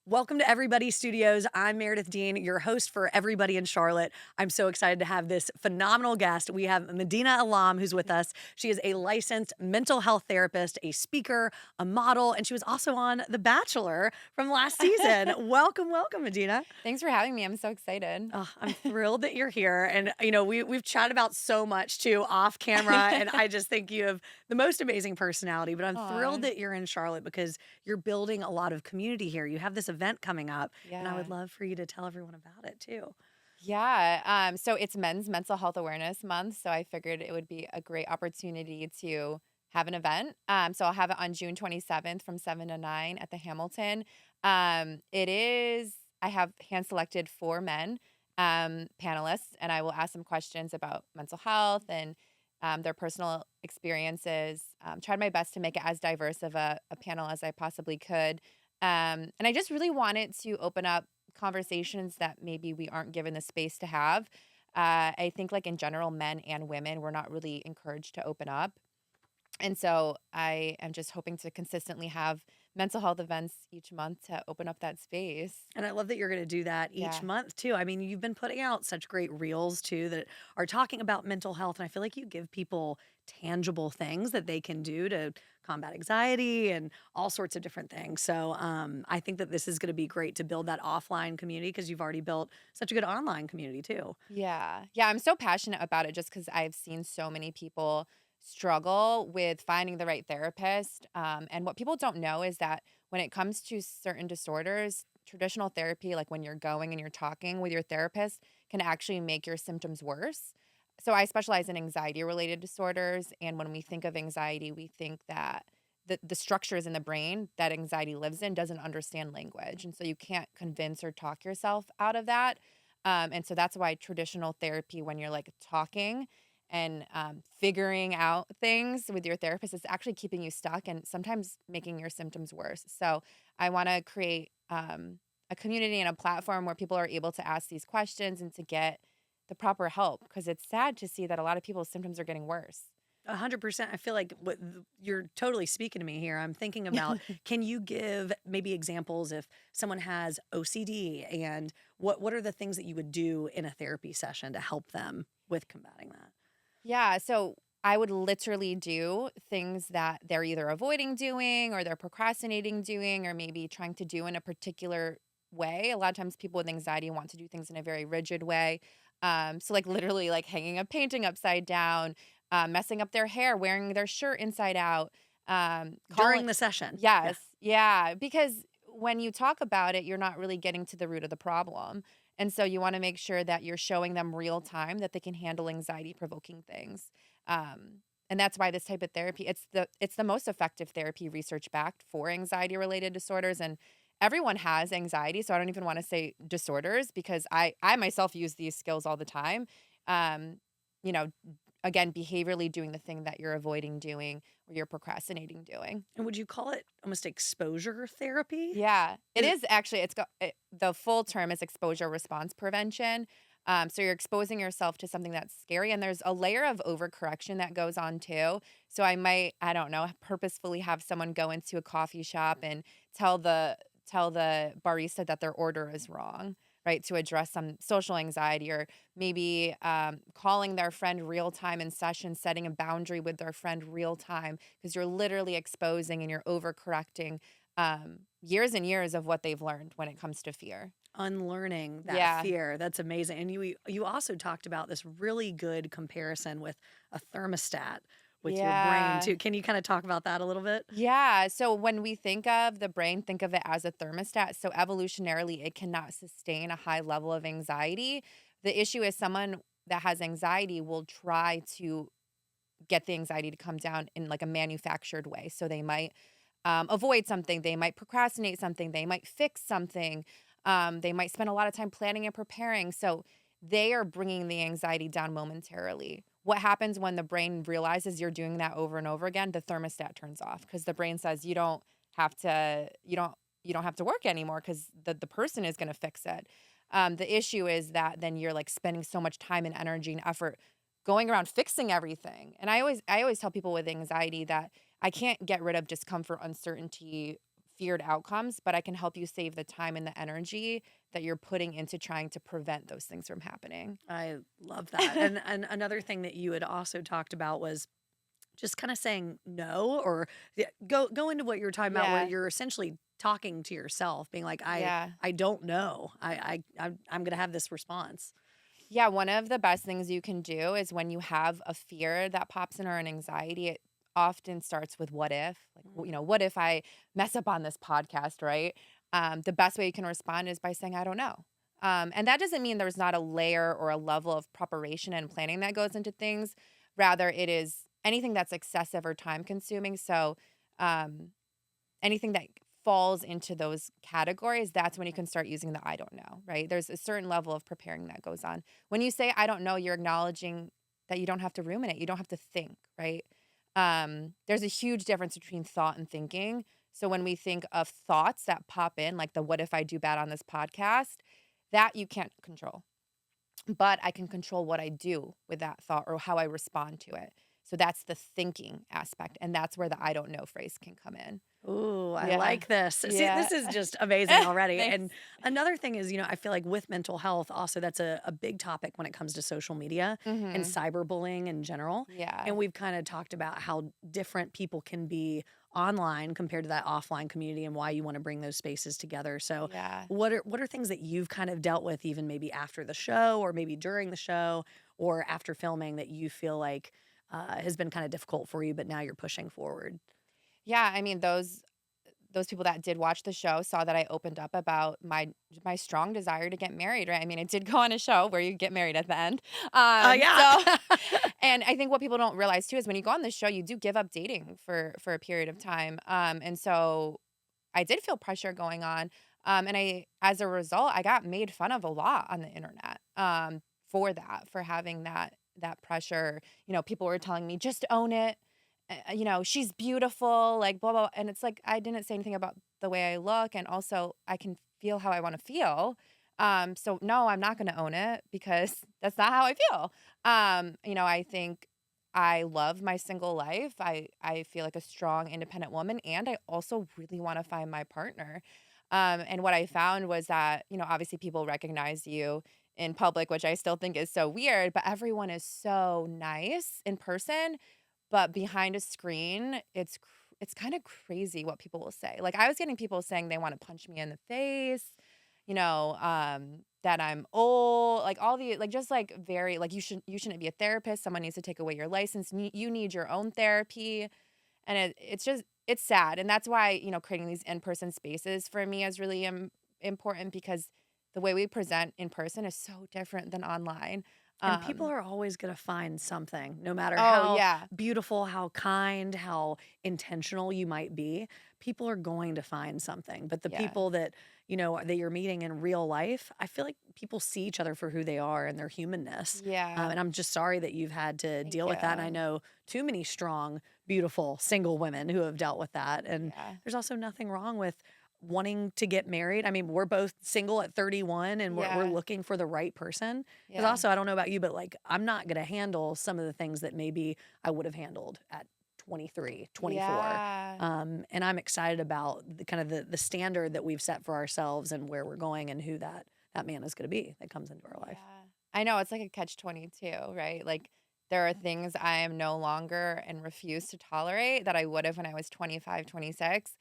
Welcome to Everybody Studios. I'm Meredith Dean, your host for Everybody in Charlotte. I'm so excited to have this phenomenal guest. We have Madina Alam, who's with us. She is a licensed mental health therapist, a speaker, a model, and she was also on The Bachelor from last season. Welcome, Madina. Thanks for having me. I'm so excited. Oh, I'm thrilled that you're here. And, we've chatted about so much too off camera. And I just think you have the most amazing personality. But I'm thrilled Aw, that you're in Charlotte because you're building a lot of community here. You have this event coming up, and I would yeah. love for you to tell everyone about it too. Yeah. So it's Men's Mental Health Awareness Month. So I figured it would be a great opportunity to have an event. So I'll have it on June 27th from 7 to 9 at the Hamilton. I have hand selected 4 men panelists, and I will ask them questions about mental health and their personal experiences. Tried my best to make it as diverse of a panel as I possibly could. And I just really wanted to open up conversations that maybe we aren't given the space to have. I think, like in general, men and women, we're not really encouraged to open up. And so I am just hoping to consistently have mental health events each month to open up that space. And I love that you're going to do that each Yeah. month too. I mean, you've been putting out such great reels too that are talking about mental health. And I feel like you give people tangible things that they can do to combat anxiety and all sorts of different things. So I think that this is going to be great to build that offline community because you've already built such a good online community too. Yeah. Yeah. I'm so passionate about it just because I've seen so many people struggle with finding the right therapist. And what people don't know is that when it comes to certain disorders, traditional therapy, like when you're going and you're talking with your therapist, can actually make your symptoms worse. So I specialize in anxiety related disorders. And when we think of anxiety, we think that the structures in the brain that anxiety lives in doesn't understand language. And so you can't convince or talk yourself out of that. And so that's why traditional therapy, when you're like talking and figuring out things with your therapist, is actually keeping you stuck and sometimes making your symptoms worse. So I want to create a community and a platform where people are able to ask these questions and to get the proper help because it's sad to see that a lot of people's symptoms are getting worse. 100%. I feel like you're totally speaking to me here. I'm thinking about, can you give maybe examples if someone has OCD and what are the things that you would do in a therapy session to help them with combating that? Yeah, so I would literally do things that they're either avoiding doing or they're procrastinating doing or maybe trying to do in a particular way. A lot of times people with anxiety want to do things in a very rigid way. So like literally like hanging a painting upside down, messing up their hair, wearing their shirt inside out, calling. During the session. Yeah. Yes, yeah, because when you talk about it, you're not really getting to the root of the problem. And so you want to make sure that you're showing them real time that they can handle anxiety provoking things. And that's why this type of therapy, it's the most effective therapy research backed for anxiety related disorders. And everyone has anxiety, so I don't even want to say disorders because I myself use these skills all the time. Um, you know, again, behaviorally doing the thing that you're avoiding doing or you're procrastinating doing. And would you call it almost exposure therapy? Yeah, it Is is actually. The full term is exposure response prevention. So you're exposing yourself to something that's scary, and there's a layer of overcorrection that goes on too. So I don't know, purposefully have someone go into a coffee shop and tell the barista that their order is wrong, right? To address some social anxiety, or maybe calling their friend real time in session, setting a boundary with their friend real time, because you're literally exposing and you're overcorrecting years and years of what they've learned when it comes to fear. unlearning that Yeah. fear. That's amazing. And you also talked about this really good comparison with a thermostat with your brain Yeah. too. Can you kind of talk about that a little bit? Yeah. So when we think of the brain, think of it as a thermostat. So evolutionarily, it cannot sustain a high level of anxiety. The issue is someone that has anxiety will try to get the anxiety to come down in like a manufactured way. So they might avoid something, they might procrastinate something, they might fix something, they might spend a lot of time planning and preparing. So they are bringing the anxiety down momentarily. What happens when the brain realizes you're doing that over and over again? The thermostat turns off because the brain says you don't have to work anymore because the person is going to fix it. The issue is that then you're like spending so much time and energy and effort going around fixing everything. And I always tell people with anxiety that I can't get rid of discomfort, uncertainty, feared outcomes, but I can help you save the time and the energy that you're putting into trying to prevent those things from happening. I love that. And another thing that you had also talked about was just kinda saying no, or yeah, go into what you were talking about where Yeah. you're essentially talking to yourself, being like, Yeah. I don't know. I'm gonna have this response." Yeah, one of the best things you can do is when you have a fear that pops in or an anxiety, it often starts with what if? Like, Mm, what if I mess up on this podcast, right? The best way you can respond is by saying, I don't know. And that doesn't mean there's not a layer or a level of preparation and planning that goes into things. Rather, it is anything that's excessive or time consuming. So, um, anything that falls into those categories, that's when you can start using the I don't know, right? There's a certain level of preparing that goes on. When you say I don't know, you're acknowledging that you don't have to ruminate, you don't have to think, right? There's a huge difference between thought and thinking. So when we think of thoughts that pop in, like the what if I do bad on this podcast, that you can't control. But I can control what I do with that thought or how I respond to it. So that's the thinking aspect. And that's where the I don't know phrase can come in. ooh, I Yeah. like this. See, Yeah. this is just amazing already. Thanks. And another thing is, I feel like with mental health, also that's a big topic when it comes to social media and Mhm. cyberbullying in general. Yeah. And we've kind of talked about how different people can be online compared to that offline community and why you want to bring those spaces together. So Yeah. what are things that you've kind of dealt with even maybe after the show or maybe during the show or after filming that you feel like has been kind of difficult for you, but now you're pushing forward? Yeah, I mean, those people that did watch the show saw that I opened up about my strong desire to get married, right? I mean, it did go on a show where you get married at the end. Yeah. So and I think what people don't realize too is when you go on the show, you do give up dating for a period of time. And so I did feel pressure going on. And I as a result, I got made fun of a lot on the internet. For that, for having that pressure. People were telling me, just own it. She's beautiful, like blah, blah. And it's like, I didn't say anything about the way I look. And also, I can feel how I want to feel. So, no, I'm not going to own it because that's not how I feel. I think I love my single life. I feel like a strong, independent woman. And I also really want to find my partner. And what I found was that, obviously people recognize you in public, which I still think is so weird, but everyone is so nice in person, but behind a screen, it's kind of crazy what people will say. Like I was getting people saying they want to punch me in the face, that I'm old, like all the like just like very like you shouldn't be a therapist. Someone needs to take away your license. You need your own therapy, and it's sad, and that's why creating these in person spaces for me is really important because the way we present in person is so different than online. And people Um, are always going to find something, no matter oh how yeah, beautiful, how kind, how intentional you might be. People are going to find something. But the yeah, people that you're meeting in real life, I feel like people see each other for who they are and their humanness. yeah. And I'm just sorry that you've had to Thank deal with that. And I you. know too many strong, beautiful single women who have dealt with that. And Yeah. there's also nothing wrong with wanting to get married. I mean, we're both single at 31 and we're Yeah. looking for the right person. Because Yeah. also, I don't know about you, but like, I'm not going to handle some of the things that maybe I would have handled at 23, 24. Yeah. And I'm excited about the kind of the standard that we've set for ourselves and where we're going and who that man is going to be that comes into our life. Yeah. I know it's like a catch-22, right? Like there are things I am no longer and refuse to tolerate that I would have when I was 25, 26.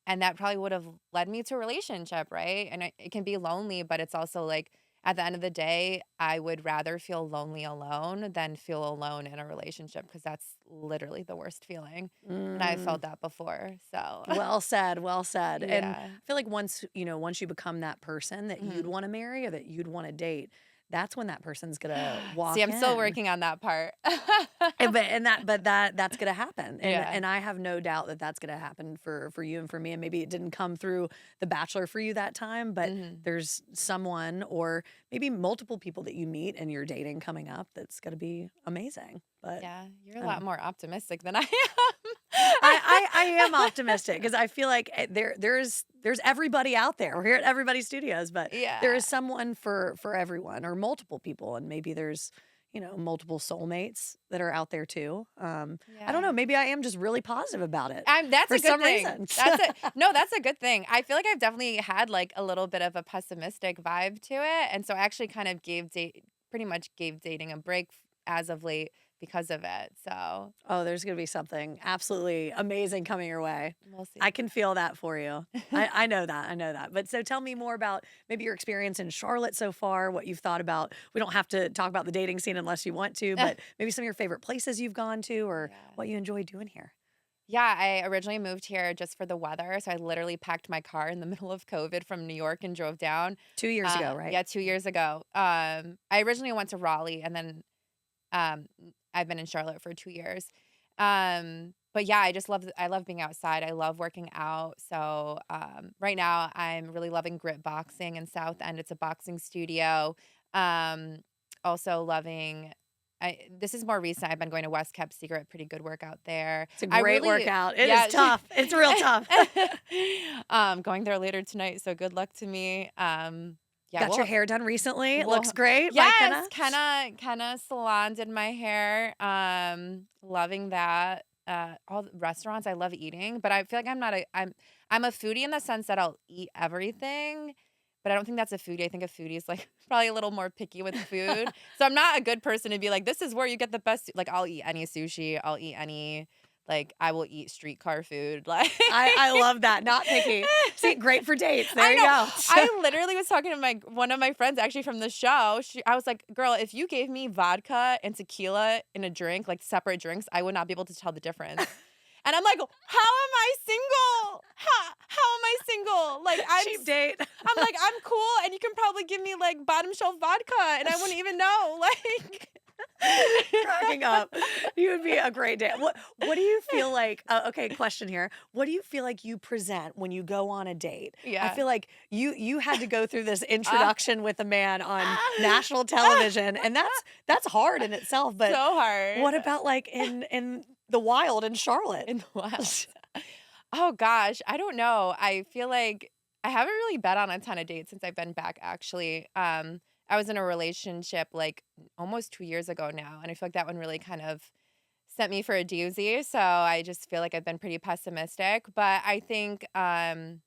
And that probably would have led me to a relationship, right? And it can be lonely, but it's also like at the end of the day, I would rather feel lonely alone than feel alone in a relationship because that's literally the worst feeling. And I've Mm, felt that before. So, well said, well said. And yeah. I feel like once you become that person that you'd Mhm. want to marry or that you'd want to date, that's when that person's going to See, walk I'm still in. working on that part. But that's gonna happen, and Yeah. and I have no doubt that that's gonna happen for you and for me, and maybe it didn't come through The Bachelor for you that time, but Mhm. there's someone or maybe multiple people that you meet and you're dating coming up that's gonna be amazing, but Yeah, you're a I lot don't more optimistic than I I am. am optimistic because I feel like there's everybody out there. We're here at Everybody Studios, but there Yeah. is someone for everyone or multiple people, and maybe there's multiple soulmates that are out there too. I don't Yeah. know. Maybe I am just really positive about it That's for a good some thing. reason. That's a no, that's a good thing. I feel like I've definitely had, like, a little bit of a pessimistic vibe to it, and so I actually kind of pretty much gave dating a break as of late because of it, so Oh, there's gonna be something absolutely amazing coming your way. we'll I see. can feel that for you. I know that. I know that. But so tell me more about maybe your experience in Charlotte so far, what you've thought about. We don't have to talk about the dating scene unless you want to, but maybe some of your favorite places you've gone to or Yeah. what you enjoy doing here. Yeah, I originally moved here just for the weather, so I literally packed my car in the middle of COVID from New York and drove down. 2 years ago, right? Yeah, 2 years ago. I originally went to Raleigh, and then, um, I've been in Charlotte for 2 years. But yeah, I love being outside, I love working out, so, right now, I'm really loving Grit Boxing in South End, it's a boxing studio. Um, Also loving this is more recent, I've been going to West Cap Secret, pretty good workout there. It's a I great really workout. It is yeah. tough. It's real tough. Going there later tonight, so good luck to me. Yeah, Got your hair done recently. It looks well, great by yes, Kenna. kinda salon did my hair, loving that. All the restaurants, I love eating, but I feel like I'm a foodie in the sense that I'll eat everything, but I don't think that's a foodie. I think a foodie is, like, probably a little more picky with food. So I'm not a good person to be like, "This is where you get the best," like, I'll eat any sushi, I'll eat any like, I will eat streetcar food, like I love that. Not picky. See, great for dates. There I you know. go. I literally was talking to one of my friends actually from the show. I was like, "Girl, if you gave me vodka and tequila in a drink, like separate drinks, I would not be able to tell the difference." And I'm like, "How am I single? How am I single? Like Cheap date. I'm like, I'm cool and you can probably give me like bottom shelf vodka and I wouldn't even know." Like Cracking up. You would be a great date. What do you feel like okay, question here. What do you feel like you present when you go on a date? I Yeah. feel like you had to go through this Uh, introduction with a man on national television, and that's hard in itself, so but hard what about, like, in the wild in Charlotte? in the wild. Oh gosh, I don't know. I feel like I haven't really been on a ton of dates since I've been back actually. I was in a relationship like almost 2 years ago now, and I feel like that one really kind of sent me for a doozy. So I just feel like I've been pretty pessimistic. But I think I've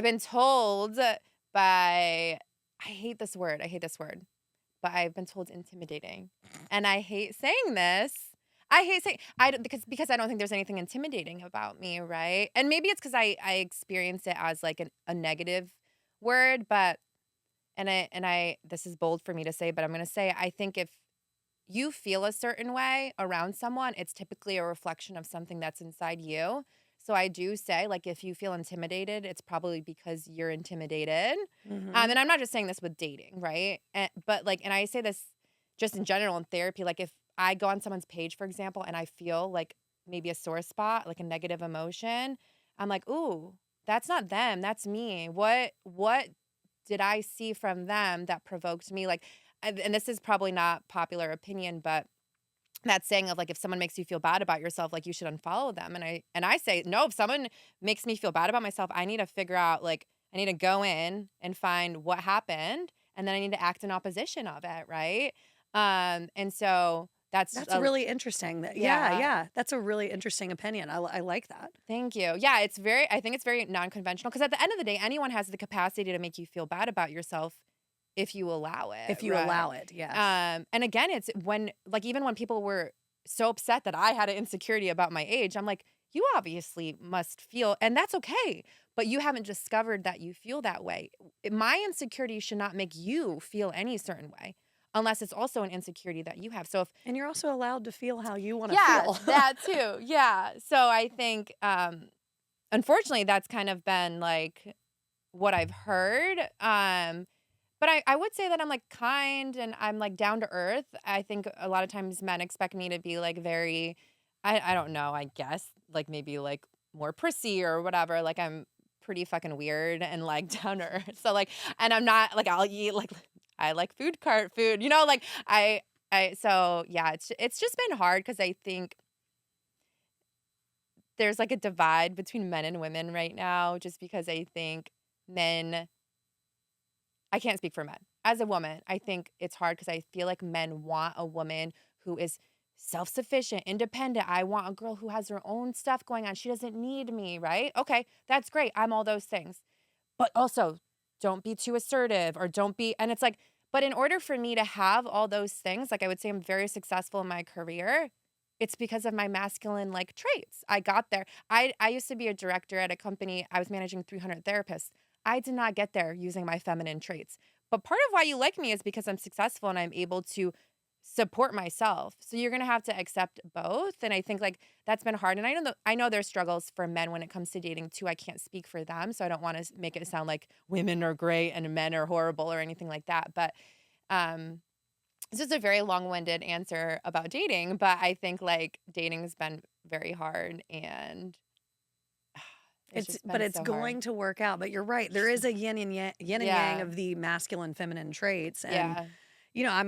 been told by I hate this word, but I've been told intimidating. And I hate saying this. I hate saying I don't because I don't think there's anything intimidating about me, right? And maybe it's because I experience it as like a negative word, but and I this is bold for me to say, but I'm gonna say I think if you feel a certain way around someone, it's typically a reflection of something that's inside you. So I do say, like, if you feel intimidated, it's probably because you're intimidated. Mhm. And I'm not just saying this with dating, right? But like, and I say this just in general in therapy. Like, if I go on someone's page, for example, and I feel like maybe a sore spot, like a negative emotion, I'm like, ooh, that's not them, that's me. What did I see from them that provoked me? Like, and this is probably not popular opinion, but that saying of like if someone makes you feel bad about yourself, like you should unfollow them. And I say no. If someone makes me feel bad about myself, I need to figure out like I need to go in and find what happened, and then I need to act in opposition of it, right? And so that's That's really interesting. Yeah, yeah. yeah. That's a really interesting opinion. I like that. Thank you. Yeah, I think it's very non-conventional because at the end of the day, anyone has the capacity to make you feel bad about yourself if you allow it, If you right? allow it, yes. And again, it's when like even when people were so upset that I had an insecurity about my age, I'm like, you obviously must feel, and that's okay, but you haven't discovered that you feel that way. My insecurity should not make you feel any certain way unless it's also an insecurity that you have. So if And you're also allowed to feel how you wanna yeah, feel. that too. Yeah. So I think unfortunately that's kind of been like what I've heard. But I would say that I'm, like, kind and I'm, like, down to earth. I think a lot of times men expect me to be, like, very I don't know, I guess, like, maybe, like, more prissy or whatever, like, I'm pretty fucking weird and, like, down to earth. So, like and I'm not like, I'll eat, like I like food cart food, like, so, yeah, it's just been hard because I think there's, like, a divide between men and women right now just because I think men I can't speak for men. as a woman, I think it's hard because I feel like men want a woman who is self-sufficient, independent. I want a girl who has her own stuff going on. She doesn't need me, right? Okay, that's great. I'm all those things. But also, don't be too assertive or don't be, and it's like, but in order for me to have all those things, like I would say I'm very successful in my career, it's because of my masculine like traits. I got there. I used to be a director at a company. I was managing 300 therapists. I did not get there using my feminine traits. But part of why you like me is because I'm successful and I'm able to support myself. So you're going to have to accept both, and I think like that's been hard, and I know there's struggles for men when it comes to dating too. I can't speak for them, so I don't want to make it sound like women are great and men are horrible or anything like that. But um this is a very long-winded answer about dating, but I think like dating has been very hard and it's just But been it's so hard. going to work out. But you're right. There is a yin and yang Yeah. of the masculine, feminine traits, and Yeah.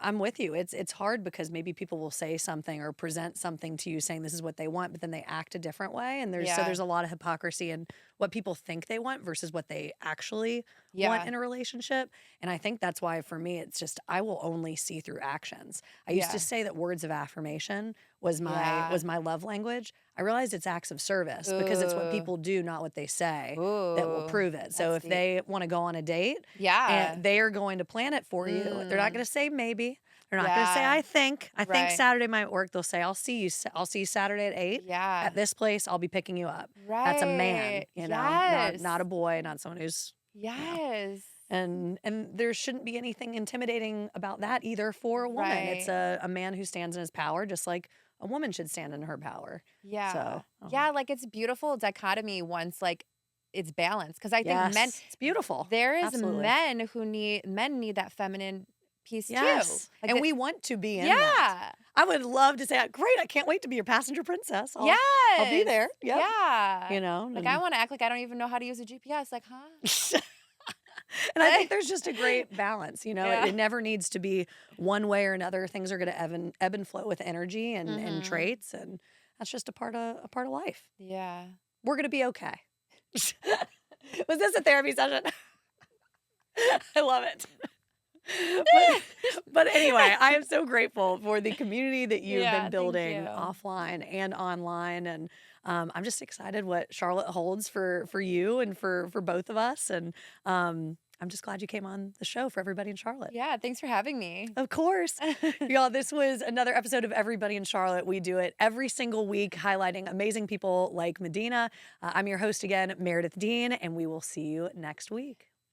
I'm with you. It's hard because maybe people will say something or present something to you saying this is what they want, but then they act a different way. And Yeah. there's a lot of hypocrisy in what people think they want versus what they actually want Yeah. in a relationship. And I think that's why for me it's just I will only see through actions. I used to Yeah. say that words of affirmation Yeah. was my love language. I realized it's acts of service because it's what Ooh. people do, not what they say, that will Ooh. prove it. So That's if deep. they want to go on a date Yeah. and they are going to plan it for you, they're not Mm. going to say maybe. They're not going to say Yeah. I think. I think Right. Saturday might work. They'll say I'll see you Saturday at 8 Yeah. at this place. I'll be picking you up. That's a man, Right. not Yes. a boy, not someone who's, you know. Yes. And there shouldn't be anything intimidating about that either for a woman. It's Right. a man who stands in his power just like a woman should stand in her power. Yeah. So, Yeah, like, it's beautiful dichotomy once, like, it's balanced. Because I think men yes, it's beautiful. there is Absolutely. men need that feminine piece too. Yes, Like, and the we want to be in that. yeah. I would love to say, "Great, I can't wait to be your passenger princess. I'll be Yes. there." Yep, Yeah. Like, I and wanna act like I don't even know how to use a GPS, like, "Huh?" and I think there's just a great balance, Yeah. it never needs to be one way or another. Things are gonna ebb and flow with energy and Mhm. traits, and that's just a part of life. Yeah. We're gonna be okay. Was this a therapy session? I love it. But but anyway, I am so grateful for the community that you've been Yeah, thank building you. offline and online, and I'm just excited what Charlotte holds for you and for both of us, and I'm just glad you came on the show for everybody in Charlotte. Yeah, thanks for having me. Of course. Y'all, this was another episode of Everybody in Charlotte. We do it every single week, highlighting amazing people like Medina. I'm your host again, Meredith Dean, and we will see you next week.